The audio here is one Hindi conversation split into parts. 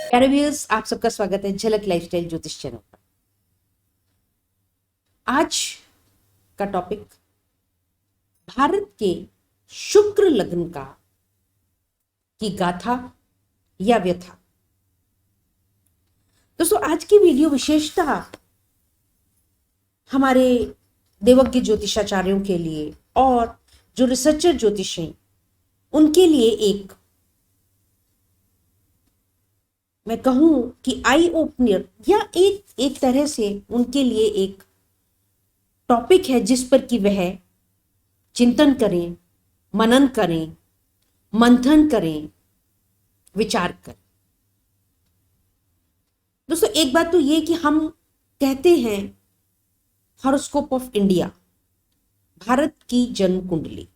प्यारे व्यूअर्स, आप सबका स्वागत है झलक लाइफस्टाइल ज्योतिष चैनल पर। आज का टॉपिक भारत के शुक्र लग्न का की गाथा या व्यथा। दोस्तों, आज की वीडियो विशेषतः हमारे देवज्ञ ज्योतिषाचार्यों के लिए और जो रिसर्चर ज्योतिष हैं उनके लिए एक, मैं कहूं कि आई ओपनर या एक तरह से उनके लिए एक टॉपिक है जिस पर कि वह चिंतन करें, मनन करें, मंथन करें, विचार करें। दोस्तों, एक बात तो ये कि हम कहते हैं हॉरोस्कोप ऑफ इंडिया, भारत की जन्म कुंडली,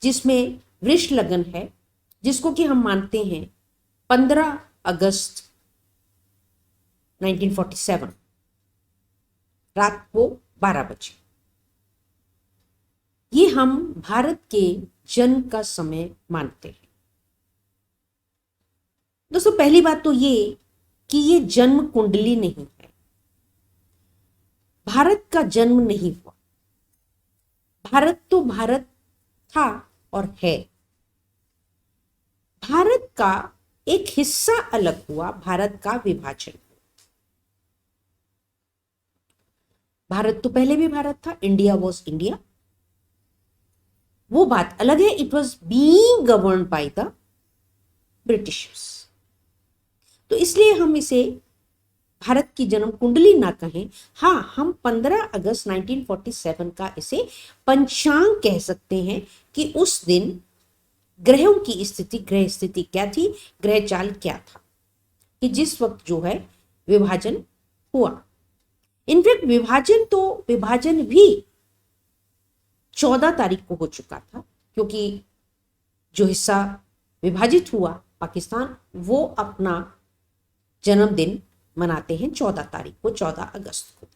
जिसमें वृष लगन है, जिसको कि हम मानते हैं 15 अगस्त 1947 रात को 12 बजे। ये हम भारत के जन्म का समय मानते हैं। दोस्तों, पहली बात तो ये कि ये जन्म कुंडली नहीं है, भारत का जन्म नहीं हुआ। भारत तो भारत था और है। भारत का एक हिस्सा अलग हुआ, भारत का विभाजन। भारत तो पहले भी भारत था, इंडिया वॉज इंडिया, वो बात अलग है। It was being governed by the Britishers. तो इसलिए हम इसे भारत की जन्म कुंडली ना कहें। हाँ, हम 15 अगस्त 1947 का इसे पंचांग कह सकते हैं कि उस दिन ग्रहों की स्थिति, ग्रह स्थिति क्या थी, ग्रह चाल क्या था, कि जिस वक्त जो है विभाजन हुआ। इनफैक्ट विभाजन भी 14 तारीख को हो चुका था, क्योंकि जो हिस्सा विभाजित हुआ पाकिस्तान, वो अपना जन्मदिन मनाते हैं 14 तारीख को, 14 अगस्त को।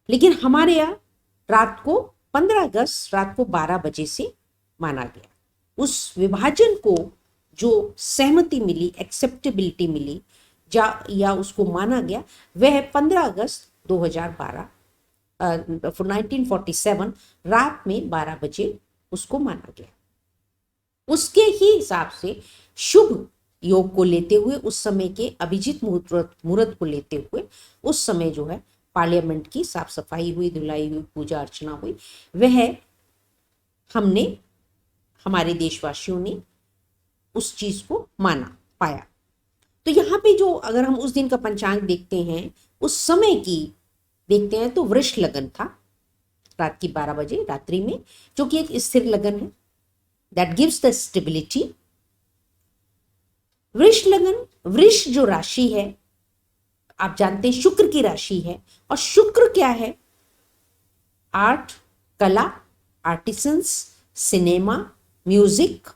लेकिन हमारे यहाँ रात को 15 अगस्त रात को 12 बजे से माना गया। उस विभाजन को जो सहमति मिली, एक्सेप्टेबिलिटी मिली या उसको माना गया, वह 15 अगस्त 2012 1947 रात में 12 बजे उसको माना गया। उसके ही हिसाब से शुभ योग को लेते हुए, उस समय के अभिजीत मुहूर्त को लेते हुए, उस समय जो है पार्लियामेंट की साफ सफाई हुई, धुलाई हुई, पूजा अर्चना हुई। वह हमने, हमारे देशवासियों ने उस चीज को माना पाया। तो यहाँ पे जो, अगर हम उस दिन का पंचांग देखते हैं, उस समय की देखते हैं, तो वृष लगन था रात की 12 बजे रात्रि में, जो कि एक स्थिर लगन है, दैट गिव्स द स्टेबिलिटी। वृष लगन, वृष जो राशि है, आप जानते हैं शुक्र की राशि है। और शुक्र क्या है? आर्ट, कला, artisans, cinema, music,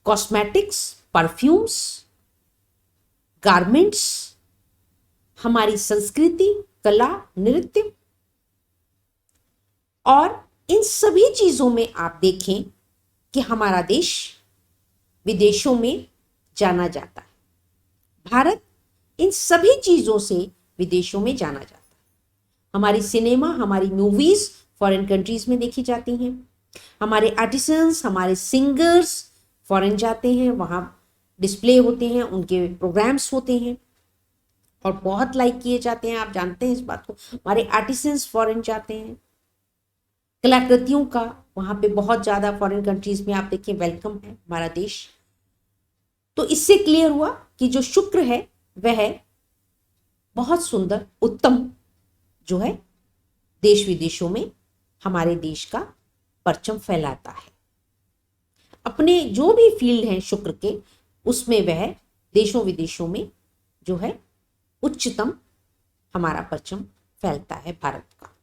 cosmetics, perfumes, garments, हमारी संस्कृति, कला, नृत्य। और इन सभी चीजों में आप देखें कि हमारा देश विदेशों में जाना जाता है। भारत इन सभी चीजों से विदेशों में जाना जाता है। हमारी सिनेमा, हमारी मूवीज फॉरेन कंट्रीज में देखी जाती हैं। हमारे आर्टिसंस, हमारे सिंगर्स फॉरेन जाते हैं, वहां डिस्प्ले होते हैं, उनके प्रोग्राम्स होते हैं और बहुत लाइक किए जाते हैं। आप जानते हैं इस बात को। हमारे आर्टिसंस फॉरेन जाते हैं, कलाकृतियों का वहां पे बहुत ज्यादा फॉरेन कंट्रीज में आप देखिए वेलकम है हमारा देश। तो इससे क्लियर हुआ कि जो शुक्र है वह बहुत सुंदर, उत्तम जो है देश विदेशों में हमारे देश का परचम फैलाता है। अपने जो भी फील्ड हैं शुक्र के, उसमें वह देशों विदेशों में जो है उच्चतम हमारा परचम फैलता है भारत का।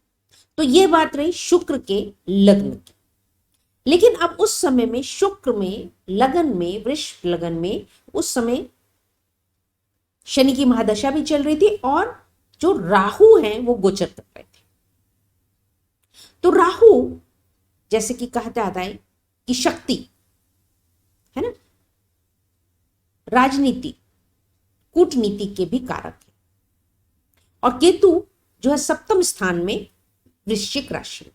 तो ये बात रही शुक्र के लग्न की। लेकिन अब उस समय में शुक्र में लगन में, वृष लगन में, उस समय शनि की महादशा भी चल रही थी और जो राहु हैं वो गोचर कर रहे थे। तो राहु, जैसे कि कहा जाता है कि शक्ति, है ना, राजनीति, कूटनीति के भी कारक है। और केतु जो है सप्तम स्थान में वृश्चिक राशि।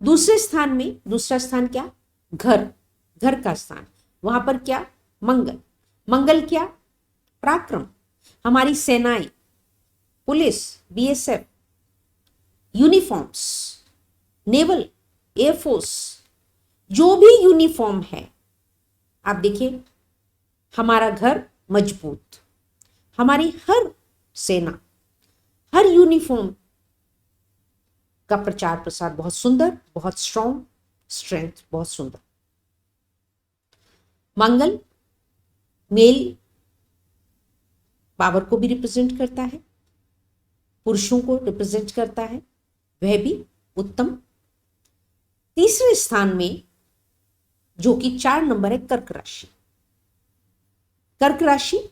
दूसरे स्थान में, दूसरा स्थान क्या, घर, घर का स्थान, वहां पर क्या, मंगल। मंगल क्या, पराक्रम, हमारी सेनाएं, police, BSF, uniforms, naval, air force, जो भी यूनिफॉर्म है, आप देखिए हमारा घर मजबूत, हमारी हर सेना, हर यूनिफॉर्म का प्रचार प्रसार बहुत सुंदर, बहुत स्ट्रॉन्ग, स्ट्रेंथ बहुत सुंदर। मंगल मेल पावर को भी रिप्रेजेंट करता है, पुरुषों को रिप्रेजेंट करता है, वह भी उत्तम। तीसरे स्थान में जो कि 4 नंबर है, कर्क राशि। कर्क राशि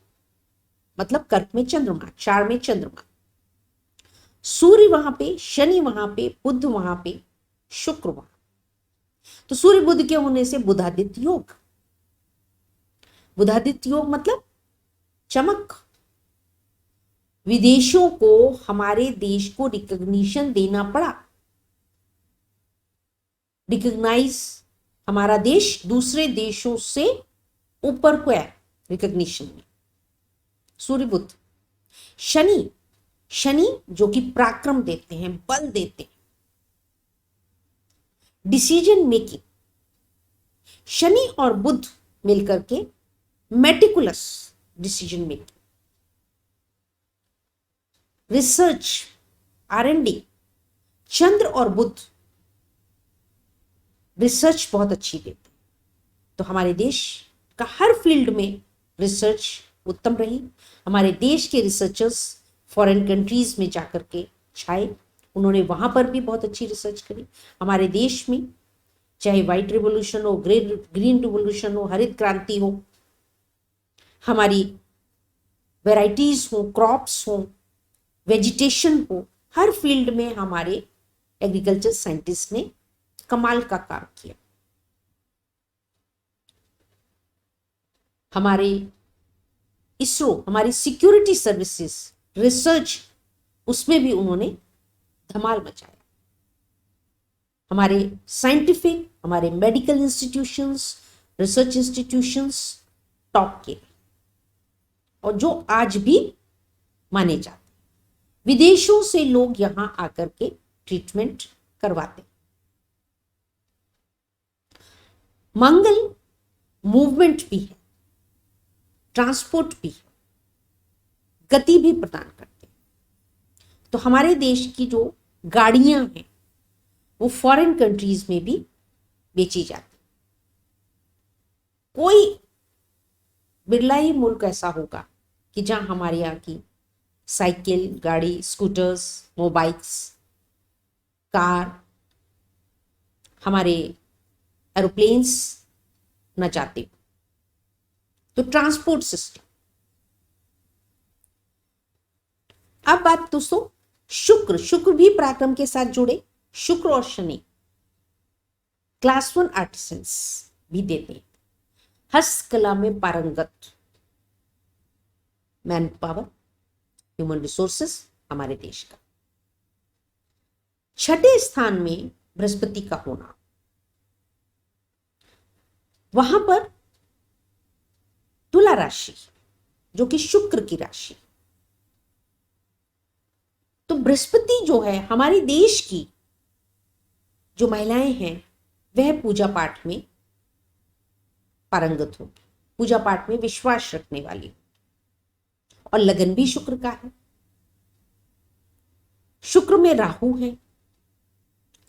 मतलब कर्क में चंद्रमा, 4 में चंद्रमा, सूर्य वहां पे, शनि वहां पे, बुध वहां पे, शुक्र वहां। तो सूर्य बुध के होने से बुधादित्य योग। बुधादित्य योग मतलब चमक, विदेशों को हमारे देश को रिकॉग्निशन देना पड़ा। रिकॉग्नाइज, हमारा देश दूसरे देशों से ऊपर को है रिकॉग्निशन में। सूर्य बुध। शनि, शनि जो कि पराक्रम देते हैं, बल देते हैं, डिसीजन मेकिंग। शनि और बुध मिलकर के meticulous decision making, research, R&D। चंद्र और बुध रिसर्च बहुत अच्छी देते हैं, तो हमारे देश का हर फील्ड में रिसर्च उत्तम रही। हमारे देश के रिसर्चर्स फॉरेन कंट्रीज में जाकर के छाए, उन्होंने वहां पर भी बहुत अच्छी रिसर्च करी। हमारे देश में चाहे व्हाइट रिवॉल्यूशन हो, ग्रीन रिवॉल्यूशन हो, हरित क्रांति हो, हमारी वेराइटीज हो, क्रॉप्स हो, वेजिटेशन हो, हर फील्ड में हमारे एग्रीकल्चर साइंटिस्ट ने कमाल का काम किया। हमारे इसरो, हमारी सिक्योरिटी सर्विसेज, रिसर्च, उसमें भी उन्होंने धमाल मचाया। हमारे साइंटिफिक, हमारे medical institutions, research institutions top के, और जो आज भी माने जाते। विदेशों से लोग यहां आकर के ट्रीटमेंट करवाते। मंगल मूवमेंट भी है, ट्रांसपोर्ट भी है, गति भी प्रदान करते हैं। तो हमारे देश की जो गाड़ियां हैं वो फॉरेन कंट्रीज में भी बेची जाती। कोई बिरला ही मुल्क ऐसा होगा कि जहां हमारे यहाँ की साइकिल, गाड़ी, स्कूटर्स, मोबाइल्स, कार, हमारे एरोप्लेन्स न जाते हो। तो ट्रांसपोर्ट सिस्टम। अब बात दोस्तों शुक्र, शुक्र भी पराक्रम के साथ जुड़े। शुक्र और शनि क्लास 1 आर्टिसंस भी देते हैं, हस्तकला में पारंगत, मैन पावर, ह्यूमन रिसोर्सेस हमारे देश का। 6ठे स्थान में बृहस्पति का होना, वहां पर तुला राशि जो कि शुक्र की राशि। तो बृहस्पति जो है हमारे देश की जो महिलाएं हैं वह पूजा पाठ में पारंगत होगी, पूजा पाठ में विश्वास रखने वाली। और लगन भी शुक्र का है। शुक्र में राहु है,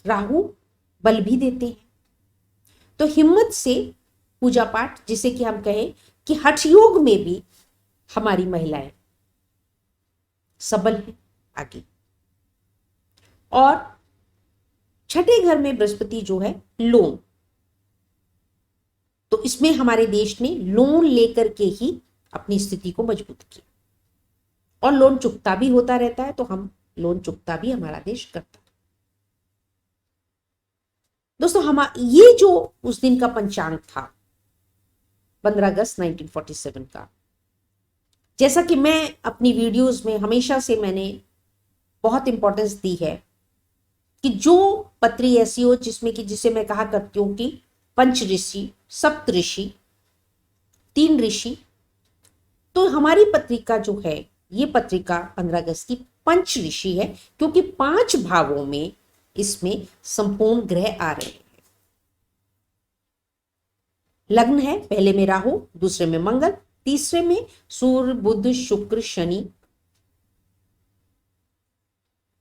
राहु बल भी देते हैं। तो हिम्मत से पूजा पाठ, जिसे कि हम कहें कि हठ योग में भी हमारी महिलाएं सबल हैं आगे। और 6ठे घर में बृहस्पति जो है लोन, तो इसमें हमारे देश ने लोन लेकर के ही अपनी स्थिति को मजबूत किया, और लोन चुकता भी होता रहता है। तो हम लोन चुकता भी हमारा देश करता है। दोस्तों ये जो उस दिन का पंचांग था 15 अगस्त 1947 का, जैसा कि मैं अपनी वीडियोस में हमेशा से मैंने बहुत इंपॉर्टेंस दी है कि जो पत्री ऐसी हो जिसमें कि जिसे मैं कहा करती हूं कि पंच ऋषि, सप्त ऋषि, 3 ऋषि, तो हमारी पत्रिका जो है ये पत्रिका 15 अगस्त की पंच ऋषि है, क्योंकि 5 भावों में इसमें संपूर्ण ग्रह आ रहे हैं। लग्न है, पहले में राहु, दूसरे में मंगल, तीसरे में सूर्य, बुध, शुक्र, शनि,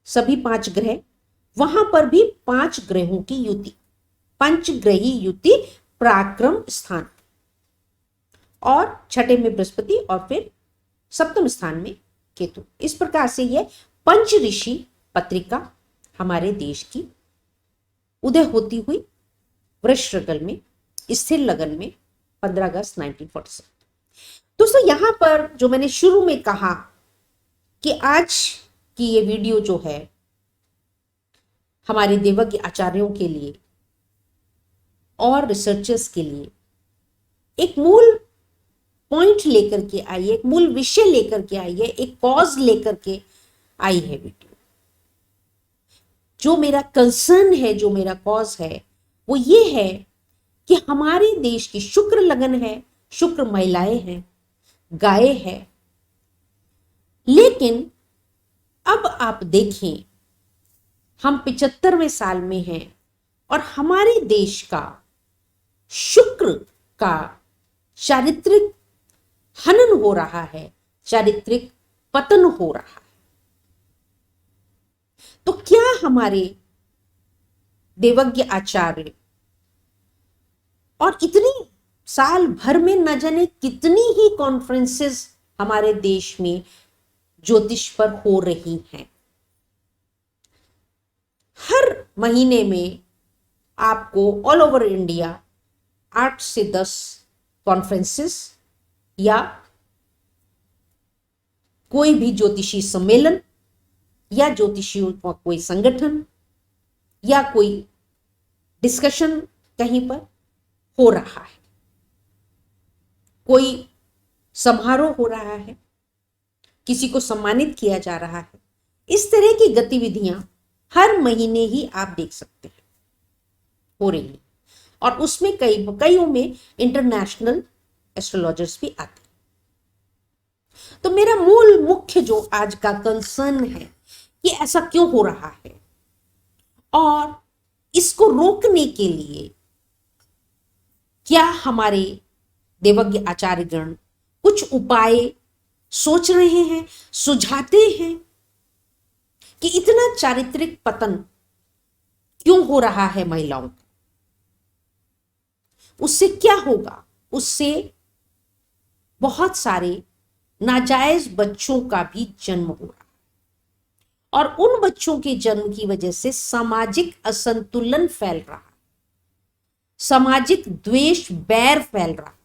सभी 5 ग्रह। वहां पर भी 5 ग्रहों की युति, पंचग्रही युति, पराक्रम स्थान, और छठे में बृहस्पति और फिर सप्तम स्थान में केतु। इस प्रकार से यह पंच ऋषि पत्रिका हमारे देश की उदय होती हुई वृश्चिक में स्थिर लगन में 15 अगस्त 1947। दोस्तों यहां पर जो मैंने शुरू में कहा कि आज की ये वीडियो जो है हमारे देवज्ञ आचार्यों के लिए और रिसर्चर्स के लिए एक मूल पॉइंट लेकर के आई है, एक मूल विषय लेकर के आई है, एक कॉज लेकर के आई है वीडियो। जो मेरा कंसर्न है, जो मेरा कॉज है, वो ये है कि हमारे देश की शुक्र लगन है, शुक्र महिलाएं हैं, गाय है, लेकिन अब आप देखें हम 75वें साल में हैं और हमारे देश का शुक्र का चारित्रिक हनन हो रहा है, चारित्रिक पतन हो रहा है। तो क्या हमारे देवज्ञ आचार्य और इतनी साल भर में न जाने कितनी ही कॉन्फ्रेंसेस हमारे देश में ज्योतिष पर हो रही हैं, हर महीने में आपको ऑल ओवर इंडिया 8 से 10 कॉन्फ्रेंसेस या कोई भी ज्योतिषी सम्मेलन या ज्योतिषियों का कोई संगठन या कोई डिस्कशन कहीं पर हो रहा है, कोई समारोह हो रहा है, किसी को सम्मानित किया जा रहा है। इस तरह की गतिविधियां हर महीने ही आप देख सकते हैं हो रही हैं, और उसमें कईयों में इंटरनेशनल एस्ट्रोलॉजर्स भी आते हैं। तो मेरा मूल मुख्य जो आज का कंसर्न है कि ऐसा क्यों हो रहा है और इसको रोकने के लिए क्या हमारे देवज्ञ आचार्यगण कुछ उपाय सोच रहे हैं, सुझाते हैं कि इतना चारित्रिक पतन क्यों हो रहा है महिलाओं का, उससे क्या होगा, उससे बहुत सारे नाजायज बच्चों का भी जन्म हो रहा है और उन बच्चों के जन्म की वजह से सामाजिक असंतुलन फैल रहा है, सामाजिक द्वेष बैर फैल रहा है,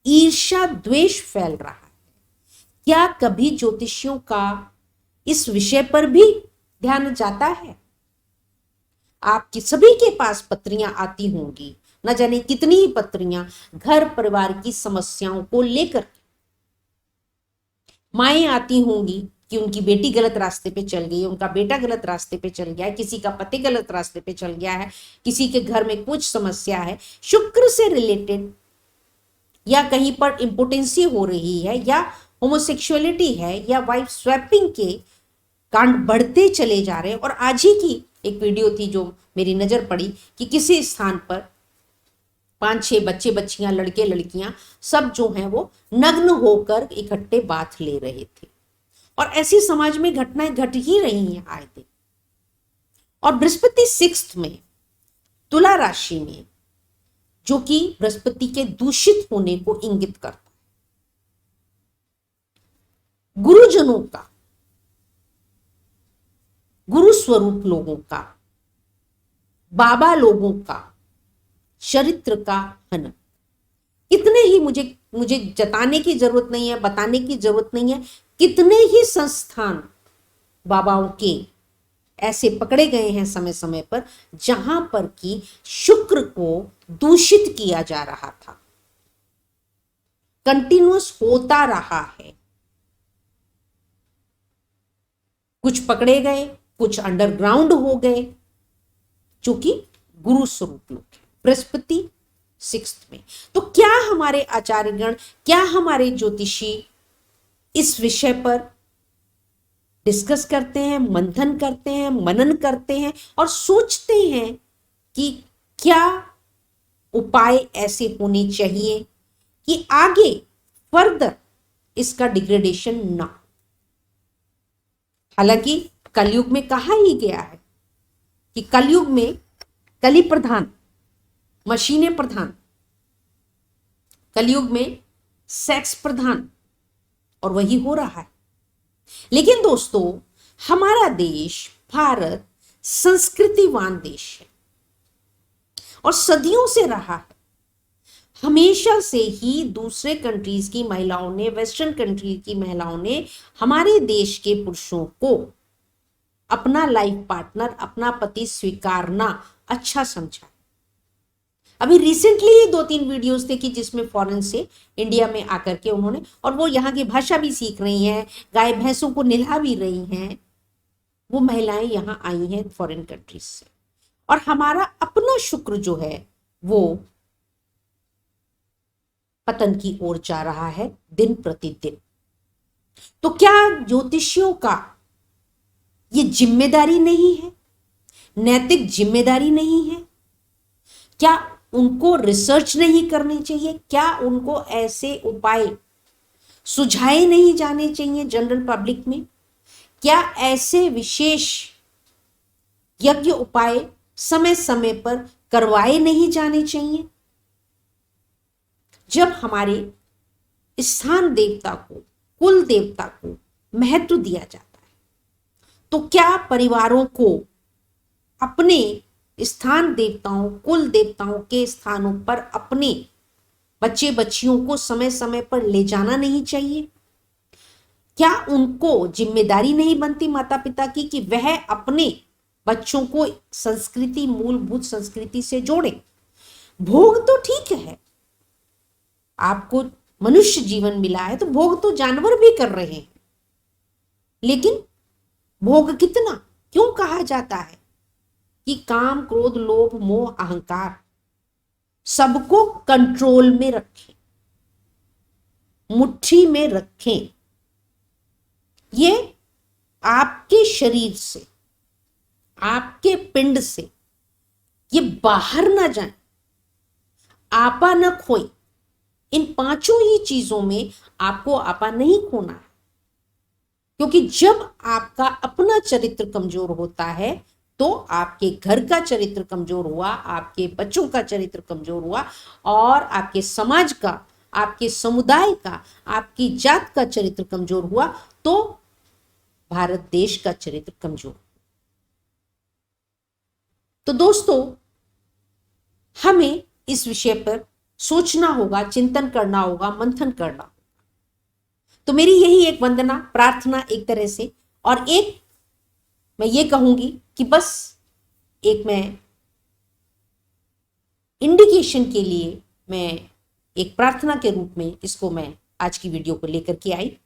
ईर्ष्या द्वेष फैल रहा है। क्या कभी ज्योतिषियों का इस विषय पर भी ध्यान जाता है? आपकी सभी के पास पत्रियां आती होंगी, न जाने कितनी ही पत्रियां घर परिवार की समस्याओं को लेकर। माएं आती होंगी कि उनकी बेटी गलत रास्ते पे चल गई, उनका बेटा गलत रास्ते पे चल गया है, किसी का पति गलत रास्ते पे चल गया है, किसी के घर में कुछ समस्या है शुक्र से रिलेटेड, या कहीं पर इम्पोर्टेंसी हो रही है, या होमोसेक्सुअलिटी है, या वाइफ स्वैपिंग के कांड बढ़ते चले जा रहे हैं। और आज ही की एक वीडियो थी जो मेरी नजर पड़ी कि किसी स्थान पर 5-6 बच्चे बच्चियां, लड़के लड़कियां सब जो हैं वो नग्न होकर इकट्ठे बाथ ले रहे थे, और ऐसी समाज में घटनाएं घट ही रही हैं आए दिन। और बृहस्पति 6th में तुला राशि में, जो कि बृहस्पति के दूषित होने को इंगित करता है, गुरुजनों का, गुरु स्वरूप लोगों का, बाबा लोगों का चरित्र का हनन। कितने ही मुझे जताने की जरूरत नहीं है, बताने की जरूरत नहीं है, कितने ही संस्थान बाबाओं के ऐसे पकड़े गए हैं समय समय पर जहां पर कि शुक्र को दूषित किया जा रहा था, कंटिन्यूअस होता रहा है। कुछ पकड़े गए, कुछ अंडरग्राउंड हो गए, जो कि गुरु स्वरूप लोग हैं। बृहस्पति 6th में। तो क्या हमारे आचार्यगण, क्या हमारे ज्योतिषी इस विषय पर डिस्कस करते हैं, मंथन करते हैं, मनन करते हैं और सोचते हैं कि क्या उपाय ऐसे होने चाहिए कि आगे फर्दर इसका डिग्रेडेशन ना हो। हालांकि कलयुग में कहा ही गया है कि कलयुग में कली प्रधान, मशीनें प्रधान, कलयुग में सेक्स प्रधान, और वही हो रहा है। लेकिन दोस्तों, हमारा देश भारत संस्कृतिवान देश है और सदियों से रहा है। हमेशा से ही दूसरे कंट्रीज की महिलाओं ने, वेस्टर्न कंट्री की महिलाओं ने हमारे देश के पुरुषों को अपना लाइफ पार्टनर, अपना पति स्वीकारना अच्छा समझा। अभी रिसेंटली 2-3 वीडियोस थे कि जिसमें फॉरेन से इंडिया में आकर के उन्होंने, और वो यहाँ की भाषा भी सीख रही हैं, गाय भैंसों को निला भी रही हैं, वो महिलाएं यहाँ आई हैं फॉरेन कंट्रीज से। और हमारा अपना शुक्र जो है वो पतन की ओर जा रहा है दिन प्रतिदिन। तो क्या ज्योतिषियों का ये जिम्मेदारी नहीं है, नैतिक जिम्मेदारी नहीं है? क्या उनको रिसर्च नहीं करनी चाहिए? क्या उनको ऐसे उपाय सुझाए नहीं जाने चाहिए जनरल पब्लिक में? क्या ऐसे विशेष यज्ञ उपाय समय समय पर करवाए नहीं जाने चाहिए? जब हमारे स्थान देवता को, कुल देवता को महत्व दिया जाता है, तो क्या परिवारों को अपने स्थान देवताओं, कुल देवताओं के स्थानों पर अपने बच्चे बच्चियों को समय समय पर ले जाना नहीं चाहिए? क्या उनको जिम्मेदारी नहीं बनती माता पिता की कि वह अपने बच्चों को संस्कृति, मूलभूत संस्कृति से जोड़े? भोग तो ठीक है, आपको मनुष्य जीवन मिला है तो भोग तो जानवर भी कर रहे हैं, लेकिन भोग कितना? क्यों कहा जाता है कि काम, क्रोध, लोभ, मोह, अहंकार सबको कंट्रोल में रखें, मुट्ठी में रखें, ये आपके शरीर से, आपके पिंड से ये बाहर ना जाए, आपा न खोए। इन 5 ही चीजों में आपको आपा नहीं खोना है, क्योंकि जब आपका अपना चरित्र कमजोर होता है तो आपके घर का चरित्र कमजोर हुआ, आपके बच्चों का चरित्र कमजोर हुआ, और आपके समाज का, आपके समुदाय का, आपकी जात का चरित्र कमजोर हुआ तो भारत देश का चरित्र कमजोर। तो दोस्तों, हमें इस विषय पर सोचना होगा, चिंतन करना होगा, मंथन करना होगा। तो मेरी यही एक वंदना, प्रार्थना एक तरह से, और एक मैं ये कहूंगी कि बस एक मैं इंडिकेशन के लिए, मैं एक प्रार्थना के रूप में इसको मैं आज की वीडियो को लेकर के आई।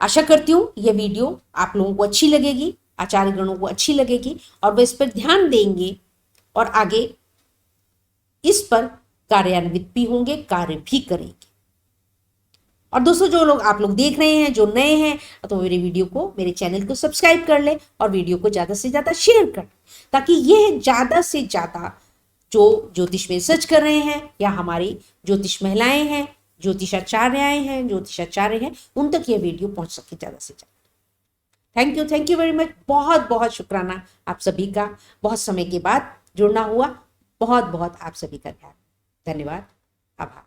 आशा करती हूँ यह वीडियो आप लोगों को अच्छी लगेगी, आचार्य गणों को अच्छी लगेगी, और वे इस पर ध्यान देंगे और आगे इस पर कार्यान्वित भी होंगे, कार्य भी करेंगे। और दोस्तों, जो लोग आप लोग देख रहे हैं, जो नए हैं, तो मेरे वीडियो को, मेरे चैनल को सब्सक्राइब कर ले और वीडियो को ज्यादा से ज्यादा शेयर कर, ताकि यह ज्यादा से ज्यादा जो ज्योतिष में रिसर्च कर रहे हैं या हमारी ज्योतिष महिलाएं हैं, ज्योतिषाचार्याएं हैं, ज्योतिषाचार्य हैं, उन तक यह वीडियो पहुंच सके ज्यादा से ज्यादा। Thank you very much. बहुत बहुत शुक्राना आप सभी का, बहुत समय के बाद जुड़ना हुआ। बहुत बहुत आप सभी का ध्यान, धन्यवाद, आभार।